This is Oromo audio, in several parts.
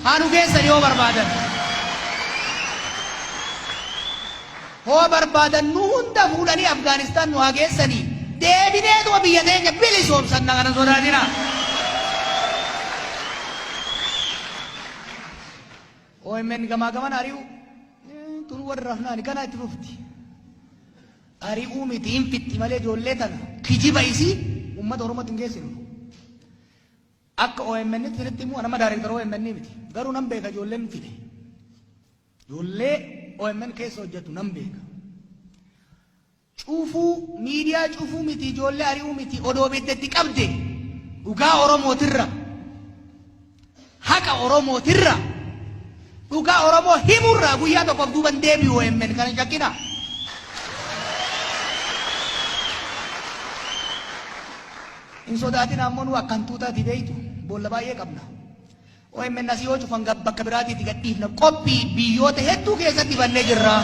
Hanu geessani hoo barbaadan. Hoo barbaadan nu hunda fuudhanii Afgaanistaan nu haa geessanii. Deebineetuma biyya teenya bilisoomsan na kana sodaatina. OMN gamaa gaman ari'u tun warra rafnaani kana itti fufti. Ari'uu miti hin fitti malee ijoollee tana kijiba isii uummata Oromootti hin geessinu. Akka OMN finitti immoo nama daarektara OMN miti. Garuu nan beeka ijoolleen fide. Ijoollee OMN keessa hojjetu nan beeka. Cuufuu miidiyaa cuufuu miti ijoollee ari'uu miti odoo beektetti qabde dhugaa Oromootirra haqa Oromootirra dhugaa Oromoo himurra guyyaa tokkoof duuban deebi'u OMN kana shakkina. In sodaatina ammoo nu akkan tuutaati beeytu boolla baay'ee qabna. OMN asii yoo cufan bakka biraatiitti gadhiifna qophii biyyoota hedduu keessatti bannee jirra.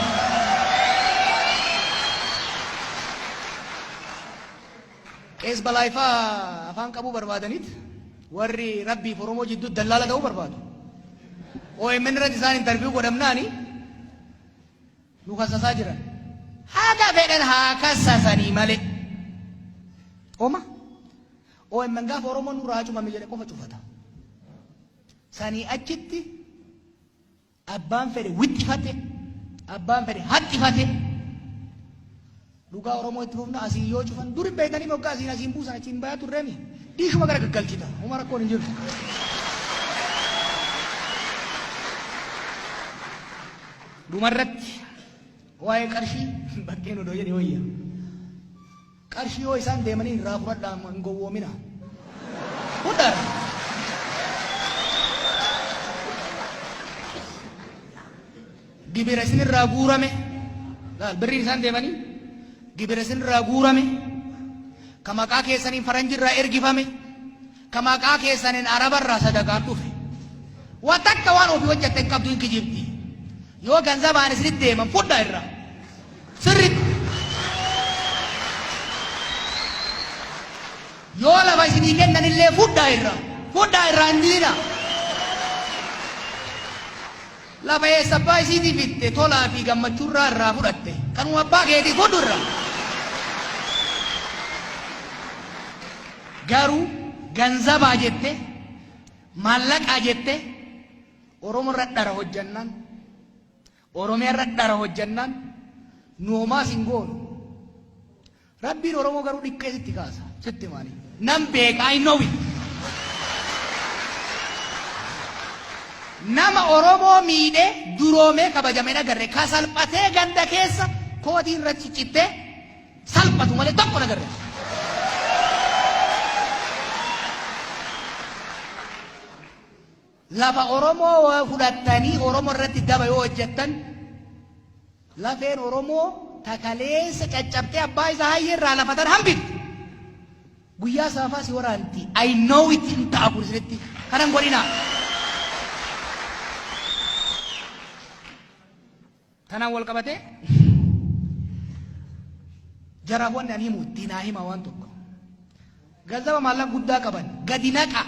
Qees balaayifaa afaan qabuu barbaadaniit warri rabbiif Oromoo jidduu dallaala ta'uu barbaadu. OMN irratti isaan interviyuu godhamnaani nu kassasaa jiran. Haga fedhan haa kassasanii malee. Oma OMN gaafa Oromoon nurraa cufame jedhe qofa cufata. Sanii achitti abbaan fedhe wixxifate abbaan fedhe haxxifate. Dhugaa Oromoo itti fufna asii yoo cufan duri beekanii moggaa asiin asiin buusan achiin bayaa turreemi dhiishuma gara gaggalchita uma rakkoon hin jirtu. Dhumarratti waa'ee qarshii bakkeen odoo jedhe wayya. Qarshii yoo isaan deemanii irraa fudhadhaan hin gowwoomina. Fudhara. Gibira isin irraa guurame birriin isaan deemanii gibira isin irraa guurame ka maqaa keessaniin faranji irraa ergifame ka maqaa keessaniin araba irraa sadaqaan dhufe waan takka waan ofii hojjette hin qabdu hin kijibdi yoo ganzabaan isinitti deeman fudhaa irraa sirritti yoo lafa isinii kennan illee fudhaa irraa hin diina. Lafa eessabbaa isiitii fitte tolaa fi gammachuurraa irraa fudhatte kanuma abbaa keetii fudhu irraa. Garuu ganzabaa jette maallaqaa jette Oromoo irra dhara hojjannaan Oromiyaa irra dhara hojjannaan noomaa sin goonu. Rabbiin Oromoo garuu dhiqqee sitti kaasa sitti maali nan beeka I know it. Nama Oromoo miidhee duroomee kabajamee agarre ka salphatee ganda keessa kootii irra ciccittee salphatu malee tokko agarre. Lafa Oromoo fudhattanii Oromoo irratti daba yoo hojjettan lafeen Oromoo takaleessa caccabtee abbaa isaa hayyee irraa lafatan hambifti. Guyyaa saafaa si waraanti I know it hin ta'a kun isinitti kanan godhina. Tanaan wal qabatee jaraaf wanni ani himu diinaa hima waan tokko. Ganzaba maallaqa guddaa qaban gadi naqa.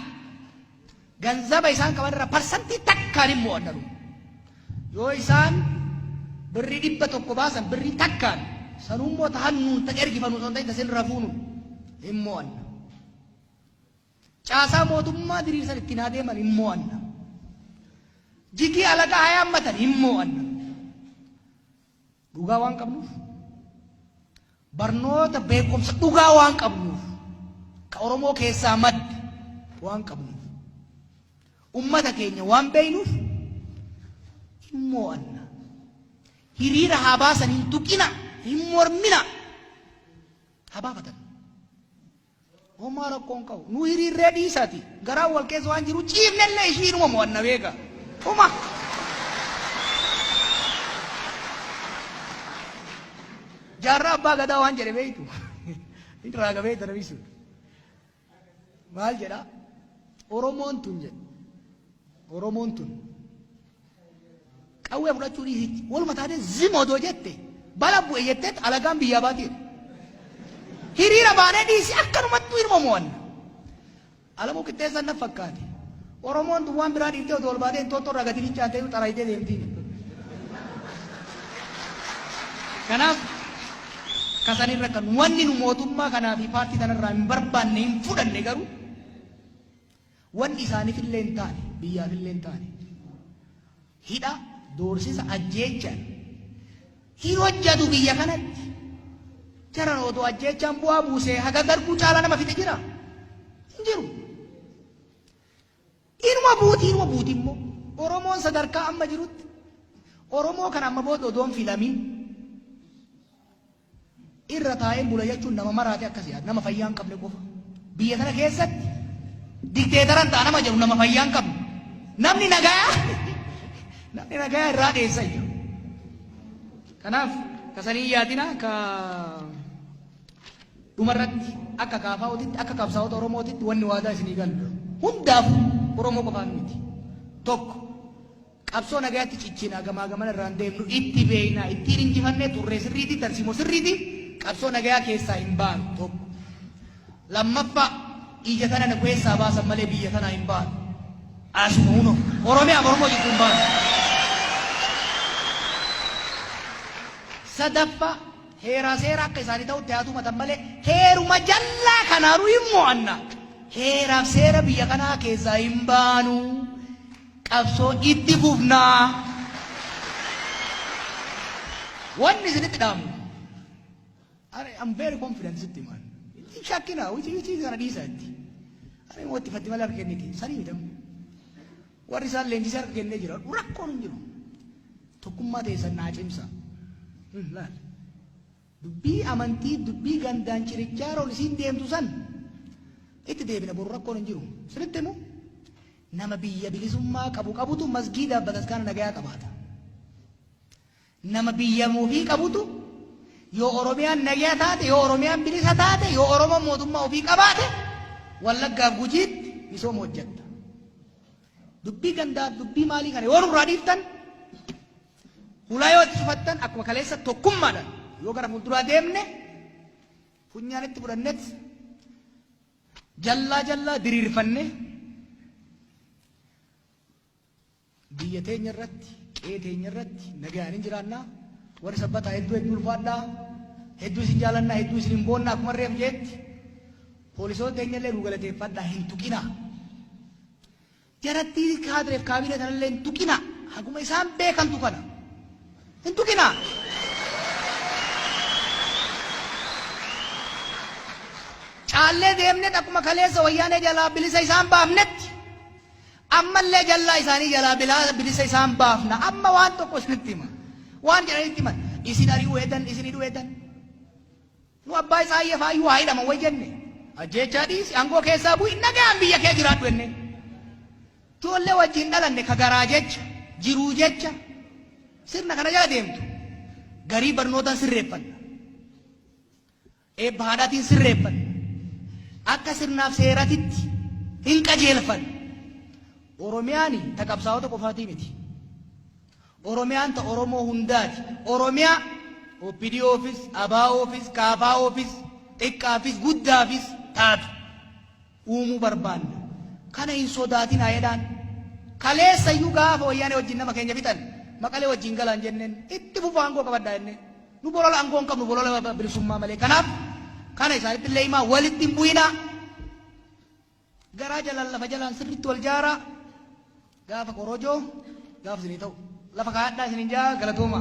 Ganzaba isaan qaban irraa parsantii takkaan immoo annaru. Yoo isaan birrii 100 baasan birrii takkaan sanummoo tahannuun ta ergifamu son ta'in tasin rafuunu immoo anna. Caasaa mootummaa diriirsan ittiin haa deeman immoo anna. Jigii alagaa haa yaammatan immoo anna. Dhugaa waan qabnuuf barnoota beekumsa dhugaa waan qabnuuf ka Oromoo keessaa madde waan qabnuuf ummata keenya waan beeynuuf immoo anna hiriira haa baasan hin tuqina hin mormina haa baafatan homaa rakkoon qabu nu hiriirree dhiisati garaa wal keessa waan jiru ciifnellee ishiinuma mo'anna beeka homa. Jarra abbaa gadaa waan jedhe beeytu irraa gabee darbisu maal jedha Oromoon tun jedhe Oromoon tun qawwee fudhachuu dhiisitti waluma taatee zimoodoo jette bala bu'e jettee alagaan biyyaa baatee hiriira baanee dhiisi akkanumatti hirma mo'anna alamoo qixxeessan na fakkaate Oromoon tuwaan biraa dhiiftee otoo ol baatee Inxooxxoo irraa gadi fincaatee xaraayitee deemti. Kanaaf kasanirra kan wanni nu mootummaa kanaa fi paartii kanarraa hin barbaanne hin fudhanne garuu wanni isaaniif illee hin taane biyyaaf illee hin taane hidha doorsisa ajjeechaan hin hojjatu biyya kanatti jaran otoo ajjeechaan bu'aa buusee haga garbuu caalaa nama fixe jira hin jiru. Inuma buuti immoo Oromoon sadarkaa amma jirutti Oromoo kan amma booda odoon filamin irra taa'ee bula jechuun nama maraate akkasii nama fayyaa hin qabne qofa biyya kana keessatti dikteetaran ta'a nama jedhu nama fayyaa hin qabne namni nagaa irraa dheessa jiru. Kanaaf kasanii yaatina ka dhumarratti akka kaafaa'ootitti akka qabsaa'ota Oromootitti wanni waadaa isinii galu hundaaf Oromoo qofaan miti. Tokko qabsoo nagaatti ciccina gamaa gamana irraan deemnu itti beeknaa ittiin injifannee turree sirriitti tarsiimoo sirriitti qabsoo nagaa keessaa hin baanu. Tokko lammaffaa ija tana na keessaa baasan malee biyya tanaa hin baanu. Asuma uno Oromiyaa Oromoo jirtu hin baanu. Sadaffaa heeraa seera akka isaanii ta'utti haa tumatan malee heeruma jallaa kanaanuu hin mo'anna. Heeraaf seera biyya kanaa keessaa hin baanu. Qabsoo itti fufnaa. Wanni isinitti dhaamu. I'm very confident sitti man. Shakkina wici kana dhiisaatti. Ani mootti fatti malee harka kenniti. Sanii midhamu. Warri isaan leenjisee harka kennee jira. Rakkoon hin jiru. Tokkummaa teessan naa cimsa. Laal. Dubbii amantii dubbii gandaan cirichaa rool isiin deemtu san itti deebina boru rakkoon hin jiru. Sinitti immoo nama biyya bilisummaa qabutu masgiidaaf bataskaana nagayaa qabaata. Nama biyya ofii qabutu yoo Oromiyaan nagayaa taate yoo Oromiyaan bilisa taate yoo Oromoon mootummaa ofii qabaate Wallaggaaf Gujiitti misooma hojjetta. Dubbii gandaaf dubbii maalii kana yoo nurraa dhiiftan ulaa yoo itti cufattan akkuma kaleessa tokkummaadhaan yoo gara fuulduraa deemne funyaanitti fudhannet jallaa diriirfanne biyya teenya irratti qe'ee teenya irratti nagaan hin jiraannaa. Warri sabbataa hedduu ulfaadhaa hedduu isin jaalannaa hedduu isin hin boonnaa akkuma reef jeetti poolisoota teenya illee nu galateeffadhaa hin tuqinaa. Jaratti kaadireef kaabinee tanallee hin tuqinaa. Haguma isaan beekantu kana hin tuqinaa. Caallee deemnet akkuma kaleessa wayyaanee jalaa bilisa isaan baafnetti ammallee jallaa isaanii jalaa bilisa isaan baafna. Amma waan tokko isinitti hima. Waan jedhanitti himan isin ari'uu eedan isin hidhuu eedan. Nu abbaa isaa iyyafaayyuu waa hidhaman way jenne. Ajjeechaa dhiisi aangoo keessaa bu'i nagaan biyya kee jiraadhu jenne. Ijoollee wajjin dhalanne ka garaa jecha jiruu jecha sirna kana jala deemtu. Garii barnootaan sirreeffanna. Eebba haadhaatiin sirreeffanna. Akka sirnaaf seeratitti hin qajeelfanne. Oromiyaan ta qabsaa'ota qofaatii miti. Oromiyaan ta Oromoo hundaati. Oromiyaa OPDOfis, ABOfis, KFOfis, xiqqaafis, guddaafis taatu uumuu barbaanna. Kana hin sodaatin jedhaan. Kaleessa iyyuu gaafa wayyaanee wajjin nama keenya fixan Maqalee wajjin galaan jenneen itti fufaa aangoo qabadhaa jenneen. Nu bolola aangoo hin qabnu bolola bilisummaa malee. Kanaaf kana isaanitti illee himaa walitti hin bu'inaa. Garaa jalaan lafa jalaan sirriitti wal jaaraa. Gaafa korojoo gaafa isinii ta'u lafa kaadhaa isinin jaa galatooma.